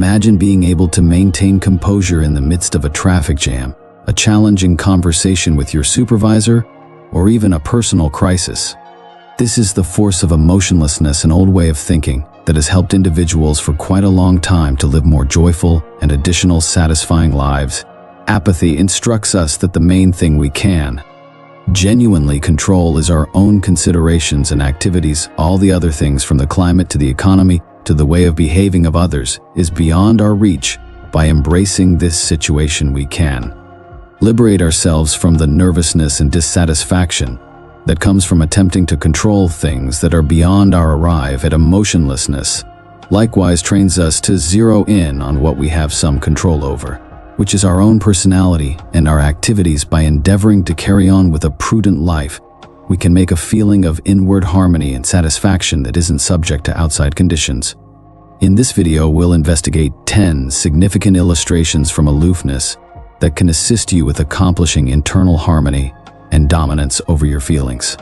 Imagine being able to maintain composure in the midst of a traffic jam, a challenging conversation with your supervisor, or even a personal crisis. This is the force of emotionlessness, an old way of thinking that has helped individuals for quite a long time to live more joyful and additional satisfying lives. Apathy instructs us that the main thing we can genuinely control is our own considerations and activities. All the other things, from the climate to the economy to the way of behaving of others, is beyond our reach. By embracing this situation, we can liberate ourselves from the nervousness and dissatisfaction that comes from attempting to control things that are beyond our arrive at. Emotionlessness likewise trains us to zero in on what we have some control over, which is our own personality and our activities. By endeavoring to carry on with a prudent life, we can make a feeling of inward harmony and satisfaction that isn't subject to outside conditions. In this video, we'll investigate 10 significant illustrations from aloofness that can assist you with accomplishing internal harmony and dominance over your feelings.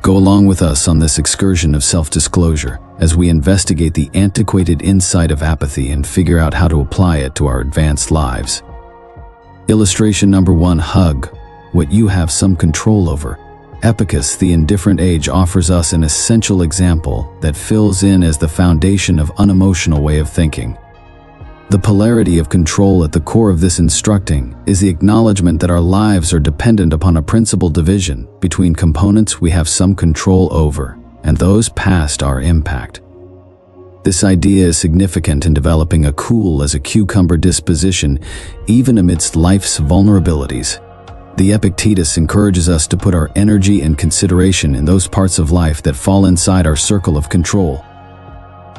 Go along with us on this excursion of self-disclosure as we investigate the antiquated insight of apathy and figure out how to apply it to our advanced lives. Illustration number 1. Hug what you have some control over. Epictetus, the indifferent age, offers us an essential example that fills in as the foundation of unemotional way of thinking. The polarity of control at the core of this instructing is the acknowledgement that our lives are dependent upon a principal division between components we have some control over and those past our impact. This idea is significant in developing a cool as a cucumber disposition even amidst life's vulnerabilities. The Epictetus encourages us to put our energy and consideration in those parts of life that fall inside our circle of control.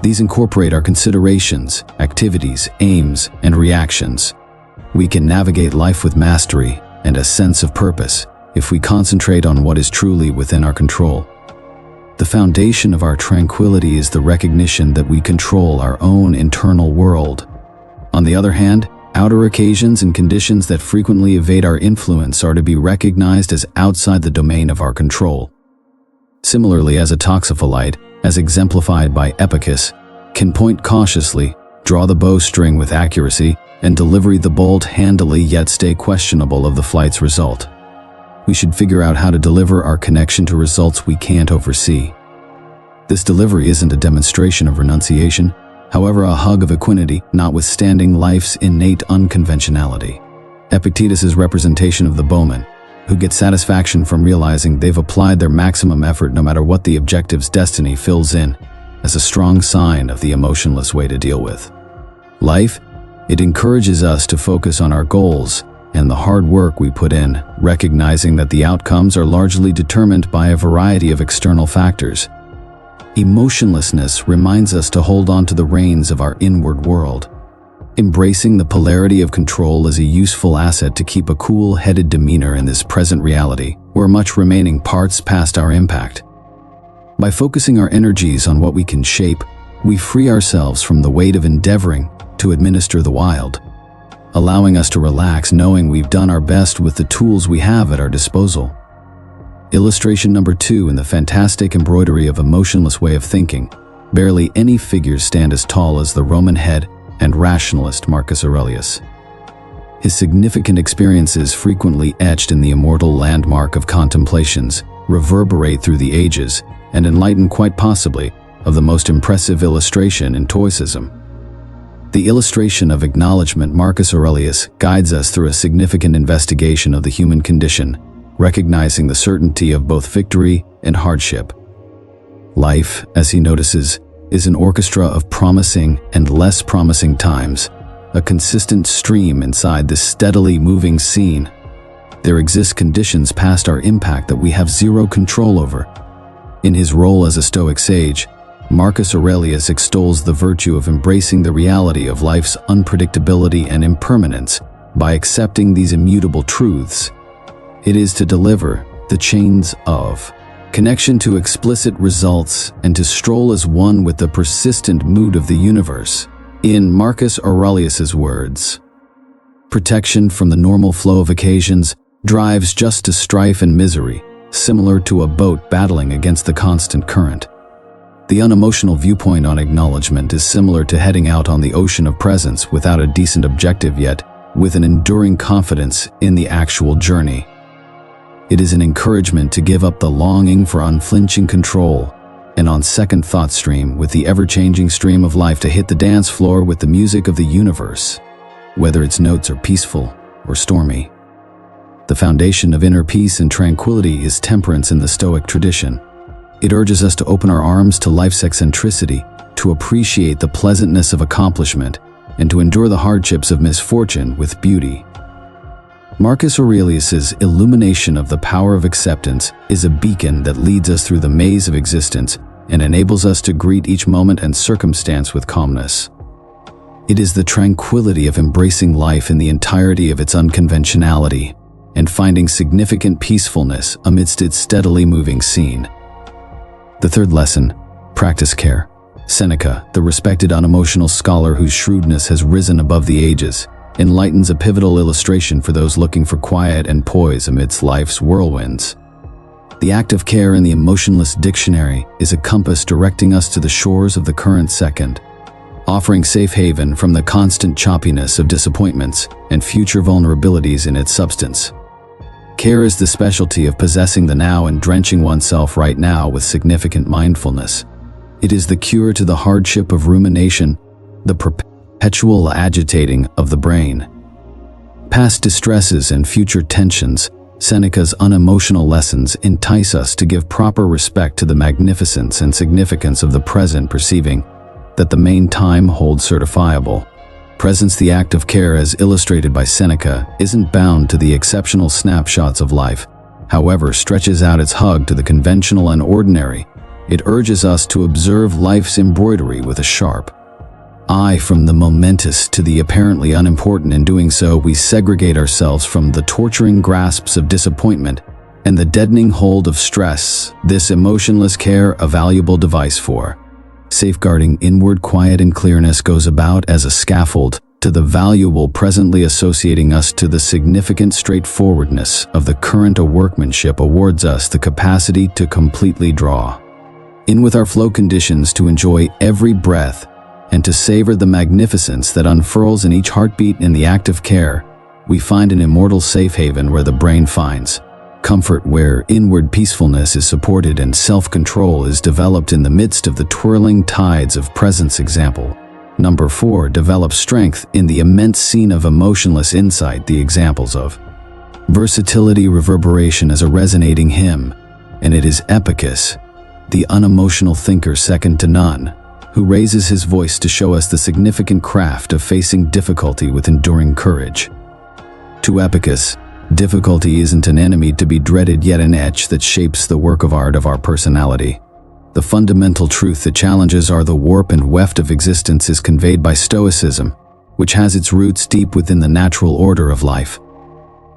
These incorporate our considerations, activities, aims, and reactions. We can navigate life with mastery and a sense of purpose if we concentrate on what is truly within our control. The foundation of our tranquility is the recognition that we control our own internal world. On the other hand, outer occasions and conditions that frequently evade our influence are to be recognized as outside the domain of our control. Similarly, as a toxophilite, as exemplified by Epictetus, can point cautiously, draw the bowstring with accuracy, and deliver the bolt handily, yet stay questionable of the flight's result. We should figure out how to deliver our connection to results we can't oversee. This delivery isn't a demonstration of renunciation, however a hug of equanimity, notwithstanding life's innate unconventionality. Epictetus's representation of the bowman, who get satisfaction from realizing they've applied their maximum effort no matter what the objective's destiny, fills in as a strong sign of the emotionless way to deal with life. It encourages us to focus on our goals and the hard work we put in, recognizing that the outcomes are largely determined by a variety of external factors. Emotionlessness reminds us to hold on to the reins of our inward world. Embracing the polarity of control is a useful asset to keep a cool-headed demeanor in this present reality, where much remaining parts past our impact. By focusing our energies on what we can shape, we free ourselves from the weight of endeavoring to administer the wild, allowing us to relax knowing we've done our best with the tools we have at our disposal. Illustration number 2. In the fantastic embroidery of emotionless way of thinking, barely any figures stand as tall as the Roman head and rationalist Marcus Aurelius. His significant experiences, frequently etched in the immortal landmark of contemplations, reverberate through the ages and enlighten, quite possibly, of the most impressive illustration in Stoicism. The illustration of acknowledgement. Marcus Aurelius guides us through a significant investigation of the human condition, recognizing the certainty of both victory and hardship. Life, as he notices, is an orchestra of promising and less promising times, a consistent stream inside this steadily moving scene. There exist conditions past our impact that we have zero control over. In his role as a Stoic sage, Marcus Aurelius extols the virtue of embracing the reality of life's unpredictability and impermanence. By accepting these immutable truths, it is to deliver the chains of connection to explicit results and to stroll as one with the persistent mood of the universe. In Marcus Aurelius's words, protection from the normal flow of occasions drives just to strife and misery, similar to a boat battling against the constant current. The unemotional viewpoint on acknowledgement is similar to heading out on the ocean of presence without a decent objective yet, with an enduring confidence in the actual journey. It is an encouragement to give up the longing for unflinching control, and on second thought stream with the ever-changing stream of life to hit the dance floor with the music of the universe, whether its notes are peaceful or stormy. The foundation of inner peace and tranquility is temperance in the Stoic tradition. It urges us to open our arms to life's eccentricity, to appreciate the pleasantness of accomplishment, and to endure the hardships of misfortune with beauty. Marcus Aurelius's illumination of the power of acceptance is a beacon that leads us through the maze of existence and enables us to greet each moment and circumstance with calmness. It is the tranquility of embracing life in the entirety of its unconventionality and finding significant peacefulness amidst its steadily moving scene. The third lesson, practice care. Seneca, the respected unemotional scholar whose shrewdness has risen above the ages, enlightens a pivotal illustration for those looking for quiet and poise amidst life's whirlwinds. The act of care in the Emotionless Dictionary is a compass directing us to the shores of the current second, offering safe haven from the constant choppiness of disappointments and future vulnerabilities in its substance. Care is the specialty of possessing the now and drenching oneself right now with significant mindfulness. It is the cure to the hardship of rumination, the perpetual agitating of the brain. Past distresses and future tensions, Seneca's unemotional lessons entice us to give proper respect to the magnificence and significance of the present, perceiving that the main time holds certifiable. Presence, the act of care as illustrated by Seneca, isn't bound to the exceptional snapshots of life, however, stretches out its hug to the conventional and ordinary. It urges us to observe life's embroidery with a sharp eye from the momentous to the apparently unimportant. In doing so, we segregate ourselves from the torturing grasps of disappointment and the deadening hold of stress. This emotionless care, a valuable device for safeguarding inward quiet and clearness, goes about as a scaffold to the valuable presently, associating us to the significant straightforwardness of the current. A workmanship awards us the capacity to completely draw in with our flow conditions, to enjoy every breath, and to savor the magnificence that unfurls in each heartbeat. In the act of care, we find an immortal safe haven where the brain finds comfort, where inward peacefulness is supported and self-control is developed in the midst of the twirling tides of presence. Example number 4, develop strength in the immense scene of emotionless insight. The examples of versatility, reverberation as a resonating hymn, and it is Epictetus, the unemotional thinker second to none, who raises his voice to show us the significant craft of facing difficulty with enduring courage. To Epictetus, difficulty isn't an enemy to be dreaded, yet an etch that shapes the work of art of our personality. The fundamental truth that challenges are the warp and weft of existence is conveyed by Stoicism, which has its roots deep within the natural order of life.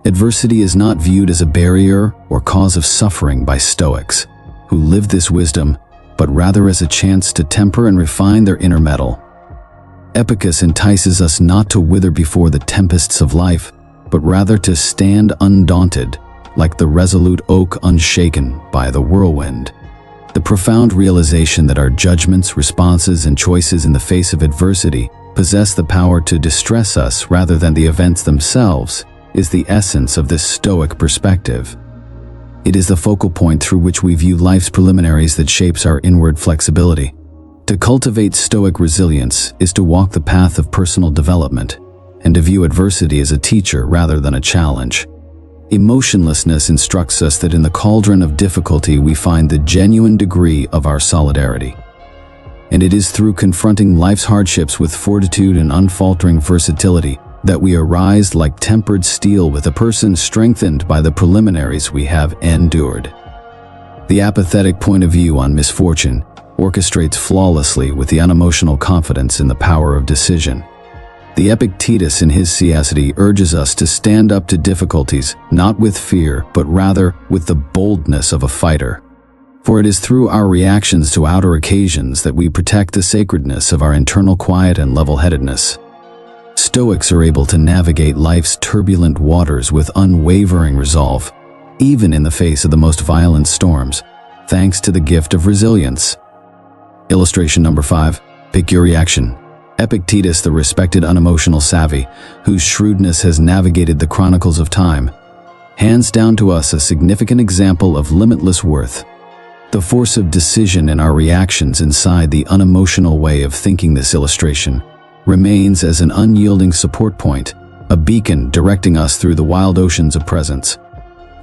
Adversity is not viewed as a barrier or cause of suffering by Stoics, who live this wisdom, but rather as a chance to temper and refine their inner metal. Epictetus entices us not to wither before the tempests of life, but rather to stand undaunted, like the resolute oak unshaken by the whirlwind. The profound realization that our judgments, responses, and choices in the face of adversity possess the power to distress us rather than the events themselves is the essence of this Stoic perspective. It is the focal point through which we view life's preliminaries that shapes our inward flexibility. To cultivate Stoic resilience is to walk the path of personal development, and to view adversity as a teacher rather than a challenge. Emotionlessness instructs us that in the cauldron of difficulty we find the genuine degree of our solidarity. And it is through confronting life's hardships with fortitude and unfaltering versatility that we arise like tempered steel, with a person strengthened by the preliminaries we have endured. The apathetic point of view on misfortune orchestrates flawlessly with the unemotional confidence in the power of decision. The Epictetus in his Stoicity urges us to stand up to difficulties, not with fear, but rather with the boldness of a fighter. For it is through our reactions to outer occasions that we protect the sacredness of our internal quiet and level-headedness. Stoics are able to navigate life's turbulent waters with unwavering resolve, even in the face of the most violent storms, thanks to the gift of resilience. Illustration number 5. Pick your reaction. Epictetus, the respected unemotional savvy, whose shrewdness has navigated the chronicles of time, hands down to us a significant example of limitless worth. The force of decision in our reactions inside the unemotional way of thinking. This illustration remains as an unyielding support point, a beacon directing us through the wild oceans of presence.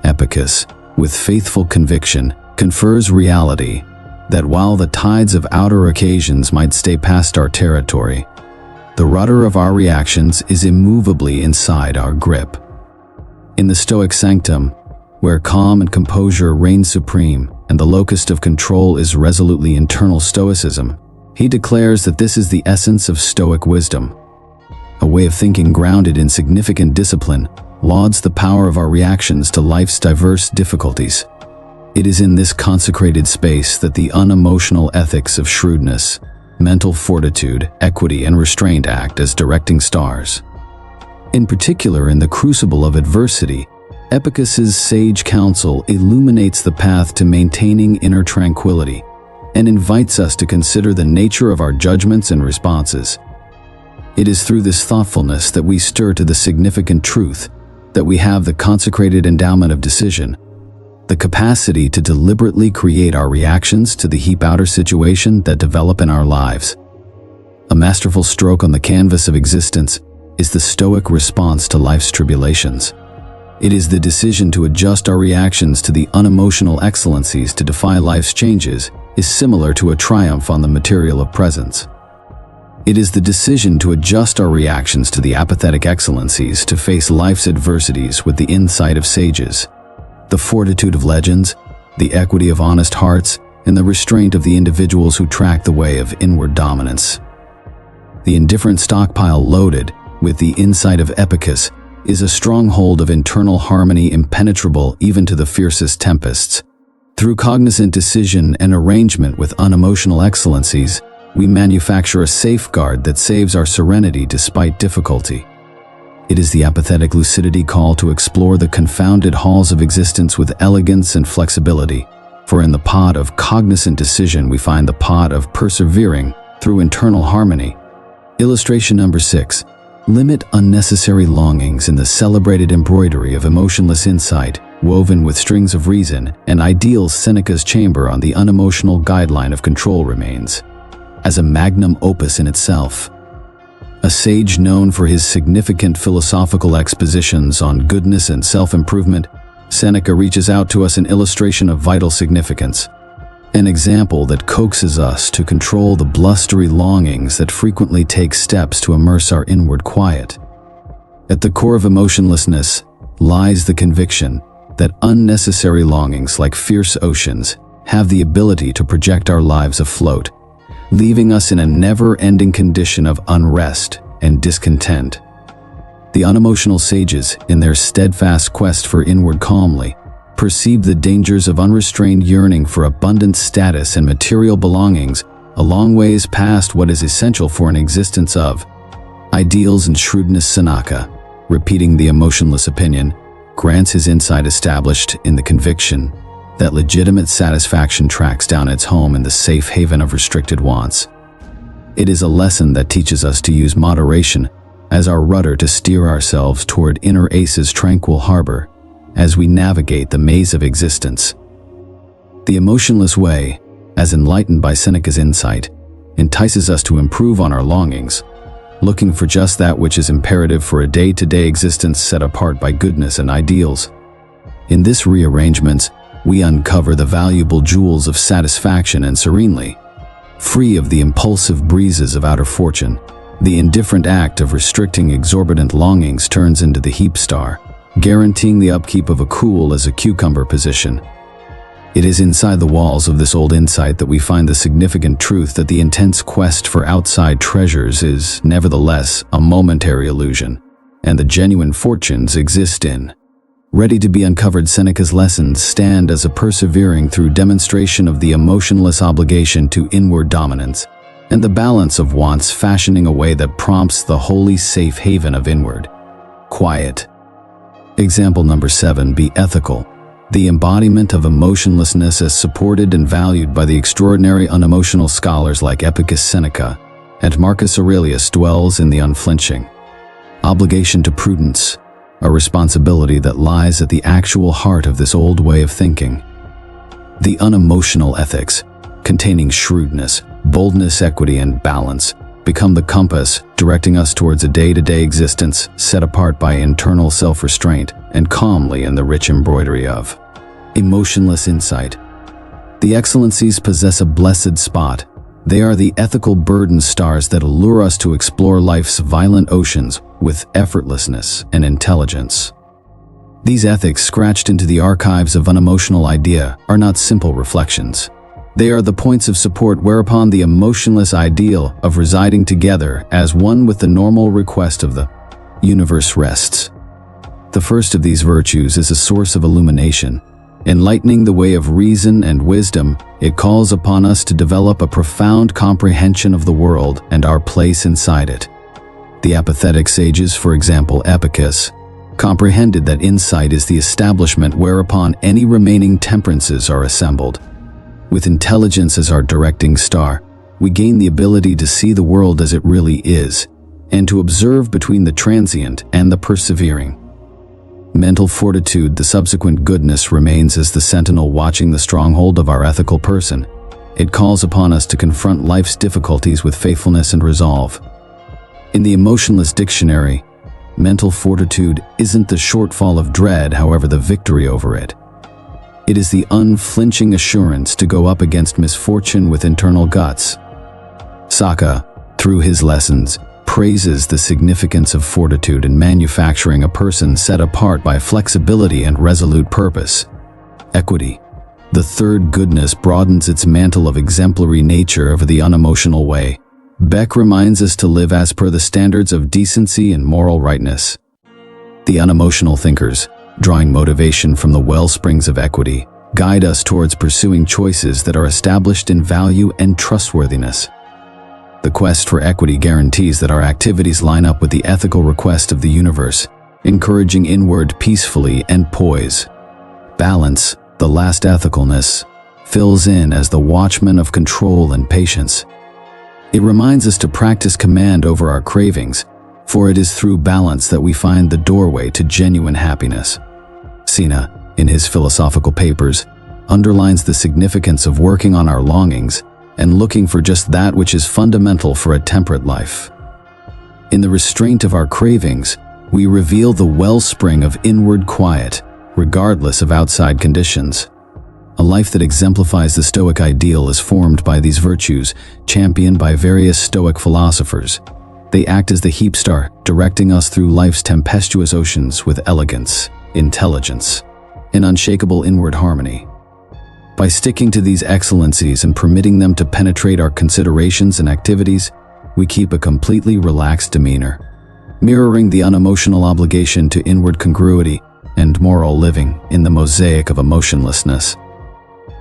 Epictetus, with faithful conviction, confers reality that while the tides of outer occasions might stay past our territory, the rudder of our reactions is immovably inside our grip. In the Stoic sanctum, where calm and composure reign supreme and the locus of control is resolutely internal stoicism, he declares that this is the essence of Stoic wisdom. A way of thinking grounded in significant discipline lauds the power of our reactions to life's diverse difficulties. It is in this consecrated space that the unemotional ethics of shrewdness, mental fortitude, equity, and restraint act as directing stars. In particular, in the crucible of adversity, Epictetus's sage counsel illuminates the path to maintaining inner tranquility and invites us to consider the nature of our judgments and responses. It is through this thoughtfulness that we stir to the significant truth that we have the consecrated endowment of decision, the capacity to deliberately create our reactions to the outer situation that develop in our lives. A masterful stroke on the canvas of existence is the Stoic response to life's tribulations. It is the decision to adjust our reactions to the unemotional excellencies to defy life's changes is similar to a triumph on the material of presence. It is the decision to adjust our reactions to the apathetic excellencies to face life's adversities with the insight of sages, the fortitude of legends, the equity of honest hearts, and the restraint of the individuals who track the way of inward dominance. The indifferent stockpile loaded with the insight of Epictetus is a stronghold of internal harmony impenetrable even to the fiercest tempests. Through cognizant decision and arrangement with unemotional excellencies, we manufacture a safeguard that saves our serenity despite difficulty. It is the apathetic lucidity call to explore the confounded halls of existence with elegance and flexibility, for in the pod of cognizant decision we find the pod of persevering through internal harmony. Illustration number 6. Limit unnecessary longings in the celebrated embroidery of emotionless insight, woven with strings of reason and ideals. Seneca's chamber on the unemotional guideline of control remains as a magnum opus in itself. A sage known for his significant philosophical expositions on goodness and self-improvement, Seneca reaches out to us an illustration of vital significance, an example that coaxes us to control the blustery longings that frequently take steps to immerse our inward quiet. At the core of emotionlessness lies the conviction that unnecessary longings, like fierce oceans, have the ability to project our lives afloat, leaving us in a never-ending condition of unrest and discontent. The unemotional sages, in their steadfast quest for inward calmly, perceive the dangers of unrestrained yearning for abundant status and material belongings a long ways past what is essential for an existence of ideals and shrewdness. Seneca, repeating the emotionless opinion, grants his insight established in the conviction that legitimate satisfaction tracks down its home in the safe haven of restricted wants. It is a lesson that teaches us to use moderation as our rudder to steer ourselves toward inner Ace's tranquil harbor as we navigate the maze of existence. The emotionless way, as enlightened by Seneca's insight, entices us to improve on our longings, looking for just that which is imperative for a day-to-day existence set apart by goodness and ideals. In this rearrangements, we uncover the valuable jewels of satisfaction, and serenely, free of the impulsive breezes of outer fortune, the indifferent act of restricting exorbitant longings turns into the heap star, guaranteeing the upkeep of a cool as a cucumber position. It is inside the walls of this old insight that we find the significant truth that the intense quest for outside treasures is, nevertheless, a momentary illusion, and the genuine fortunes exist in. Ready to be uncovered, Seneca's lessons stand as a persevering through demonstration of the emotionless obligation to inward dominance, and the balance of wants fashioning a way that prompts the holy safe haven of inward quiet. Example number 7. Be ethical. the embodiment of emotionlessness as supported and valued by the extraordinary unemotional scholars like Epictetus, Seneca, and Marcus Aurelius, dwells in the unflinching obligation to prudence, a responsibility that lies at the actual heart of this old way of thinking. The unemotional ethics, containing shrewdness, boldness, equity, and balance, become the compass directing us towards a day-to-day existence set apart by internal self-restraint and calmly in the rich embroidery of emotionless insight. The excellencies possess a blessed spot. They are the ethical burden stars that allure us to explore life's violent oceans with effortlessness and intelligence. These ethics, scratched into the archives of unemotional idea, are not simple reflections. They are the points of support whereupon the emotionless ideal of residing together as one with the normal request of the universe rests. The first of these virtues is a source of illumination. Enlightening the way of reason and wisdom, it calls upon us to develop a profound comprehension of the world and our place inside it. The apathetic sages, for example Epictetus, comprehended that insight is the establishment whereupon any remaining temperances are assembled. With intelligence as our directing star, we gain the ability to see the world as it really is, and to observe between the transient and the persevering. Mental fortitude, the subsequent goodness, remains as the sentinel watching the stronghold of our ethical person. It calls upon us to confront life's difficulties with faithfulness and resolve. In the Emotionless Dictionary, mental fortitude isn't the shortfall of dread, however, the victory over it. It is the unflinching assurance to go up against misfortune with internal guts. Socrates, through his lessons, praises the significance of fortitude in manufacturing a person set apart by flexibility and resolute purpose. Equity, the third goodness, broadens its mantle of exemplary nature over the unemotional way. Beck reminds us to live as per the standards of decency and moral rightness. The unemotional thinkers, drawing motivation from the wellsprings of equity, guide us towards pursuing choices that are established in value and trustworthiness. The quest for equity guarantees that our activities line up with the ethical request of the universe, encouraging inward peacefully and poise. Balance, the last ethicalness, fills in as the watchman of control and patience. It reminds us to practice command over our cravings, for it is through balance that we find the doorway to genuine happiness. Zeno, in his philosophical papers, underlines the significance of working on our longings and looking for just that which is fundamental for a temperate life. In the restraint of our cravings, we reveal the wellspring of inward quiet, regardless of outside conditions. A life that exemplifies the Stoic ideal is formed by these virtues, championed by various Stoic philosophers. They act as the heap star, directing us through life's tempestuous oceans with elegance, intelligence, and unshakable inward harmony. By sticking to these excellencies and permitting them to penetrate our considerations and activities, we keep a completely relaxed demeanor, mirroring the unemotional obligation to inward congruity and moral living in the mosaic of emotionlessness.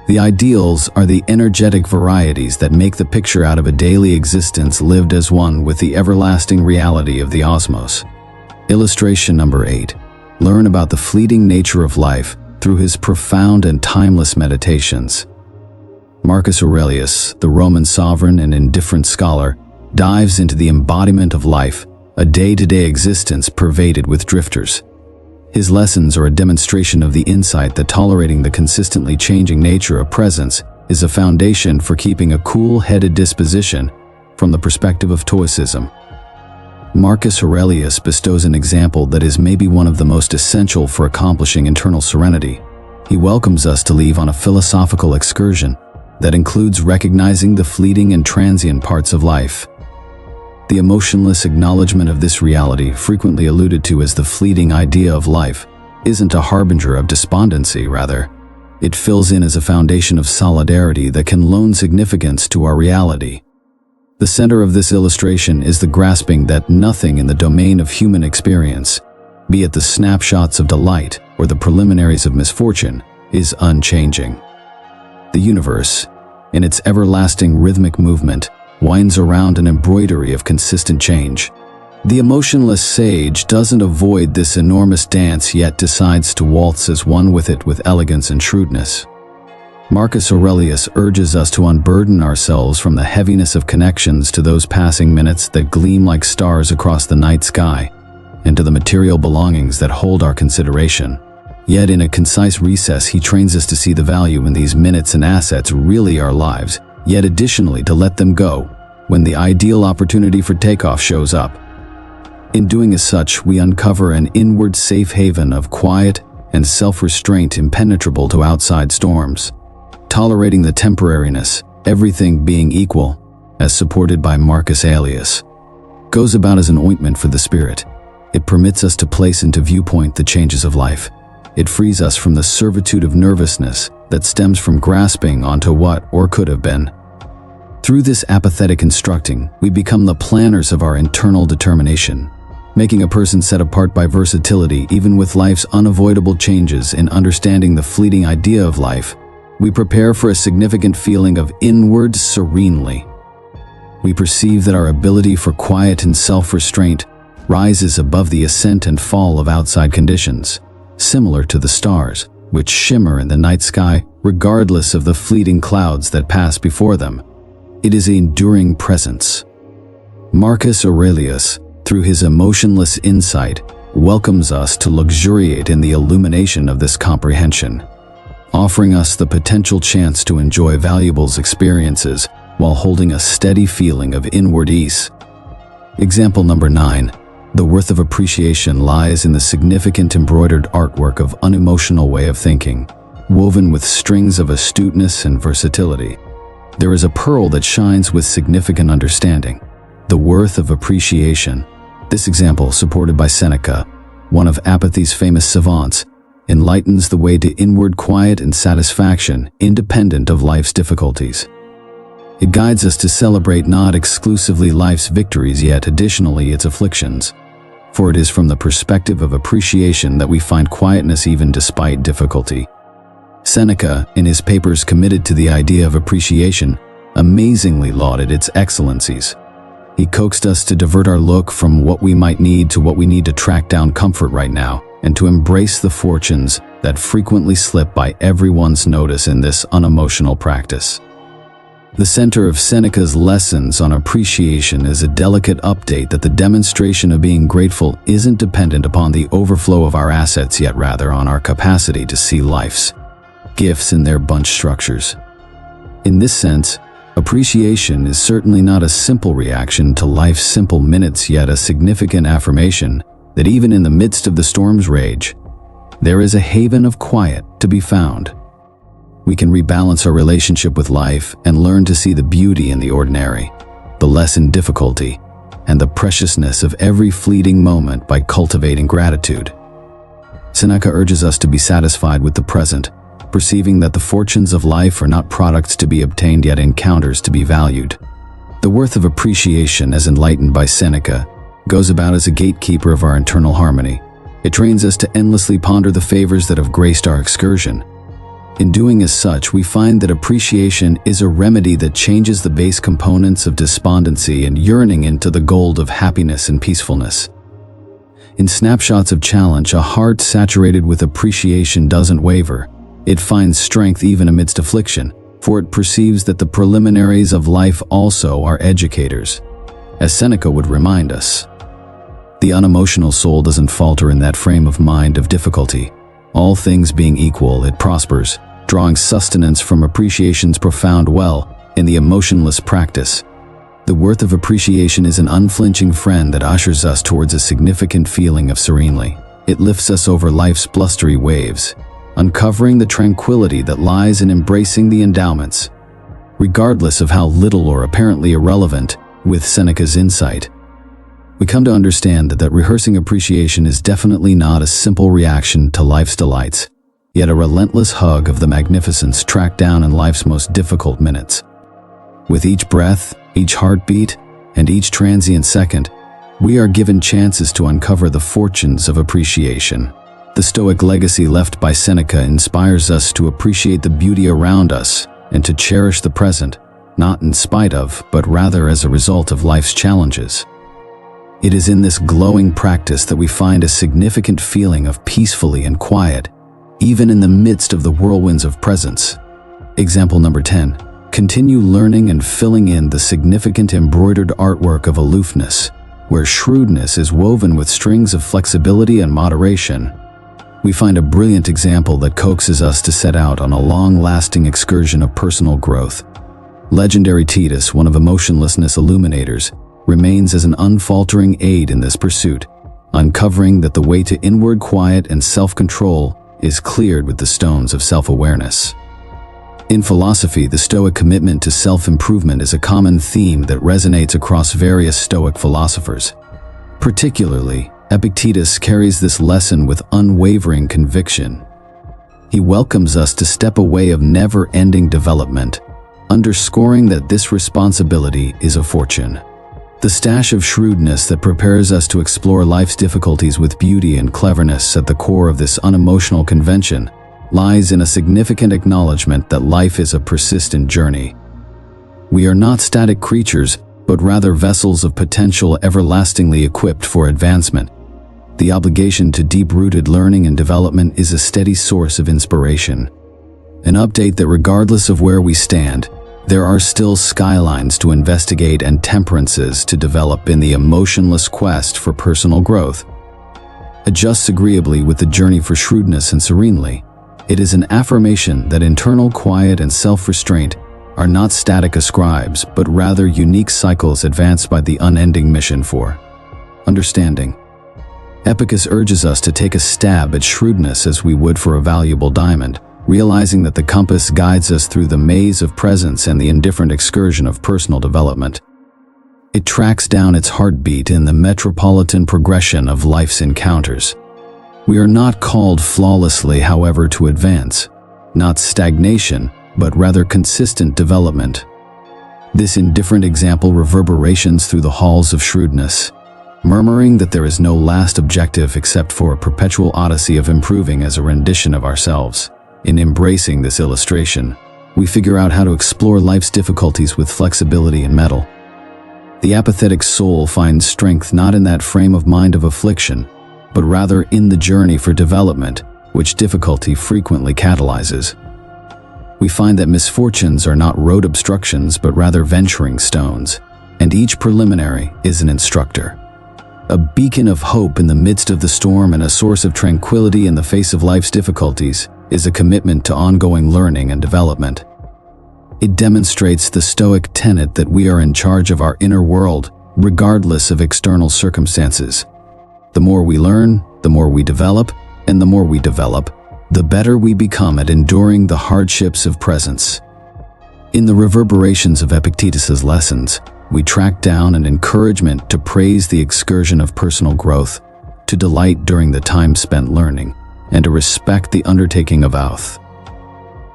The ideals are the energetic varieties that make the picture out of a daily existence lived as one with the everlasting reality of the osmos. Illustration number 8. Learn about the fleeting nature of life through his profound and timeless meditations. Marcus Aurelius, the Roman sovereign and indifferent scholar, dives into the embodiment of life, a day-to-day existence pervaded with drifters. His lessons are a demonstration of the insight that tolerating the consistently changing nature of presence is a foundation for keeping a cool-headed disposition from the perspective of Stoicism. Marcus Aurelius bestows an example that is maybe one of the most essential for accomplishing internal serenity. He welcomes us to leave on a philosophical excursion that includes recognizing the fleeting and transient parts of life. The emotionless acknowledgement of this reality, frequently alluded to as the fleeting idea of life, isn't a harbinger of despondency, rather. It fills in as a foundation of solidarity that can loan significance to our reality. The center of this illustration is the grasping that nothing in the domain of human experience, be it the snapshots of delight or the preliminaries of misfortune, is unchanging. The universe, in its everlasting rhythmic movement, winds around an embroidery of consistent change. The emotionless sage doesn't avoid this enormous dance, yet decides to waltz as one with it with elegance and shrewdness. Marcus Aurelius urges us to unburden ourselves from the heaviness of connections to those passing minutes that gleam like stars across the night sky, and to the material belongings that hold our consideration. Yet in a concise recess, he trains us to see the value in these minutes and assets really our lives, yet additionally to let them go when the ideal opportunity for takeoff shows up. In doing as such, we uncover an inward safe haven of quiet and self-restraint impenetrable to outside storms, tolerating the temporariness, everything being equal, as supported by Marcus Aurelius, goes about as an ointment for the spirit. It permits us to place into viewpoint the changes of life. It frees us from the servitude of nervousness that stems from grasping onto what or could have been. Through this apathetic instructing, we become the planners of our internal determination, making a person set apart by versatility even with life's unavoidable changes. In understanding the fleeting idea of life, we prepare for a significant feeling of inward serenely. We perceive that our ability for quiet and self-restraint rises above the ascent and fall of outside conditions, similar to the stars, which shimmer in the night sky regardless of the fleeting clouds that pass before them. It is an enduring presence. Marcus Aurelius, through his emotionless insight, welcomes us to luxuriate in the illumination of this comprehension, offering us the potential chance to enjoy valuable experiences while holding a steady feeling of inward ease. Example number 9. The worth of appreciation lies in the significant embroidered artwork of unemotional way of thinking, woven with strings of astuteness and versatility. There is a pearl that shines with significant understanding, the worth of appreciation. This example, supported by Seneca, one of apathy's famous savants, enlightens the way to inward quiet and satisfaction independent of life's difficulties. It guides us to celebrate not exclusively life's victories, yet additionally its afflictions. For it is from the perspective of appreciation that we find quietness even despite difficulty. Seneca, in his papers committed to the idea of appreciation, amazingly lauded its excellencies. He coaxed us to divert our look from what we might need to what we need to track down comfort right now, and to embrace the fortunes that frequently slip by everyone's notice in this unemotional practice. The center of Seneca's lessons on appreciation is a delicate update that the demonstration of being grateful isn't dependent upon the overflow of our assets, yet rather on our capacity to see life's gifts in their bunch structures. In this sense, appreciation is certainly not a simple reaction to life's simple minutes, yet a significant affirmation that even in the midst of the storm's rage, there is a haven of quiet to be found. We can rebalance our relationship with life and learn to see the beauty in the ordinary, the lesson difficulty, and the preciousness of every fleeting moment by cultivating gratitude. Seneca urges us to be satisfied with the present, perceiving that the fortunes of life are not products to be obtained, yet encounters to be valued. The worth of appreciation, as enlightened by Seneca, goes about as a gatekeeper of our internal harmony. It trains us to endlessly ponder the favors that have graced our excursion. In doing as such, we find that appreciation is a remedy that changes the base components of despondency and yearning into the gold of happiness and peacefulness. In snapshots of challenge, a heart saturated with appreciation doesn't waver. It finds strength even amidst affliction, for it perceives that the preliminaries of life also are educators. As Seneca would remind us, the unemotional soul doesn't falter in that frame of mind of difficulty. All things being equal, it prospers, drawing sustenance from appreciation's profound well in the emotionless practice. The worth of appreciation is an unflinching friend that ushers us towards a significant feeling of serenely. It lifts us over life's blustery waves, uncovering the tranquility that lies in embracing the endowments, regardless of how little or apparently irrelevant. With Seneca's insight, we come to understand that rehearsing appreciation is definitely not a simple reaction to life's delights, yet a relentless hug of the magnificence tracked down in life's most difficult minutes. With each breath, each heartbeat, and each transient second, we are given chances to uncover the fortunes of appreciation. The Stoic legacy left by Seneca inspires us to appreciate the beauty around us and to cherish the present, not in spite of, but rather as a result of life's challenges. It is in this glowing practice that we find a significant feeling of peacefully and quiet, even in the midst of the whirlwinds of presence. Example number 10. Continue learning and filling in the significant embroidered artwork of aloofness, where shrewdness is woven with strings of flexibility and moderation. We find a brilliant example that coaxes us to set out on a long-lasting excursion of personal growth. Legendary Epictetus, one of emotionlessness illuminators, remains as an unfaltering aid in this pursuit, uncovering that the way to inward quiet and self-control is cleared with the stones of self-awareness. In philosophy, the Stoic commitment to self-improvement is a common theme that resonates across various Stoic philosophers. Particularly, Epictetus carries this lesson with unwavering conviction. He welcomes us to step away of never-ending development, underscoring that this responsibility is a fortune. The stash of shrewdness that prepares us to explore life's difficulties with beauty and cleverness at the core of this unemotional convention lies in a significant acknowledgement that life is a persistent journey. We are not static creatures, but rather vessels of potential everlastingly equipped for advancement. The obligation to deep-rooted learning and development is a steady source of inspiration. An update that regardless of where we stand, there are still skylines to investigate and temperances to develop in the emotionless quest for personal growth. Adjust agreeably with the journey for shrewdness and serenely. It is an affirmation that internal quiet and self-restraint are not static ascribes, but rather unique cycles advanced by the unending mission for understanding. Epictetus urges us to take a stab at shrewdness as we would for a valuable diamond, realizing that the compass guides us through the maze of presence and the indifferent excursion of personal development. It tracks down its heartbeat in the metropolitan progression of life's encounters. We are not called flawlessly, however, to advance, not stagnation, but rather consistent development. This indifferent example reverberations through the halls of shrewdness, murmuring that there is no last objective except for a perpetual odyssey of improving as a rendition of ourselves. In embracing this illustration, we figure out how to explore life's difficulties with flexibility and mettle. The apathetic soul finds strength not in that frame of mind of affliction, but rather in the journey for development, which difficulty frequently catalyzes. We find that misfortunes are not road obstructions, but rather venturing stones, and each preliminary is an instructor. A beacon of hope in the midst of the storm and a source of tranquility in the face of life's difficulties is a commitment to ongoing learning and development. It demonstrates the Stoic tenet that we are in charge of our inner world, regardless of external circumstances. The more we learn, the more we develop, and the more we develop, the better we become at enduring the hardships of presence. In the reverberations of Epictetus's lessons, we track down an encouragement to praise the excursion of personal growth, to delight during the time spent learning, and to respect the undertaking of oath.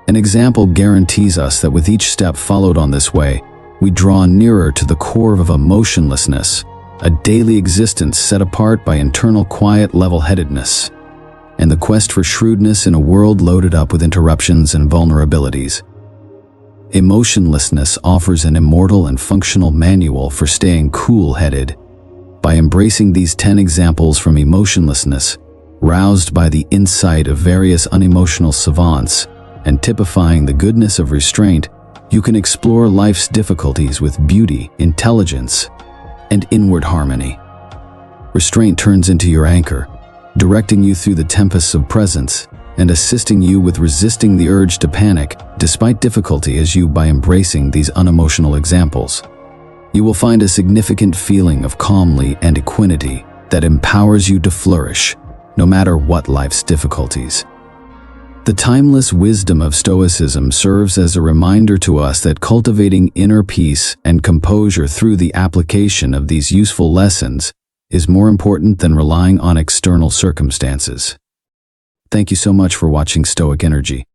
An example guarantees us that with each step followed on this way, we draw nearer to the core of emotionlessness, a daily existence set apart by internal quiet level-headedness, and the quest for shrewdness in a world loaded up with interruptions and vulnerabilities. Emotionlessness offers an immortal and functional manual for staying cool-headed. By embracing these 10 examples from emotionlessness, roused by the insight of various unemotional savants, and typifying the goodness of restraint, you can explore life's difficulties with beauty, intelligence, and inward harmony. Restraint turns into your anchor, directing you through the tempests of presence and assisting you with resisting the urge to panic despite difficulty as you by embracing these unemotional examples. You will find a significant feeling of calmly and equanimity that empowers you to flourish, no matter what life's difficulties. The timeless wisdom of Stoicism serves as a reminder to us that cultivating inner peace and composure through the application of these useful lessons is more important than relying on external circumstances. Thank you so much for watching Stoic Energy.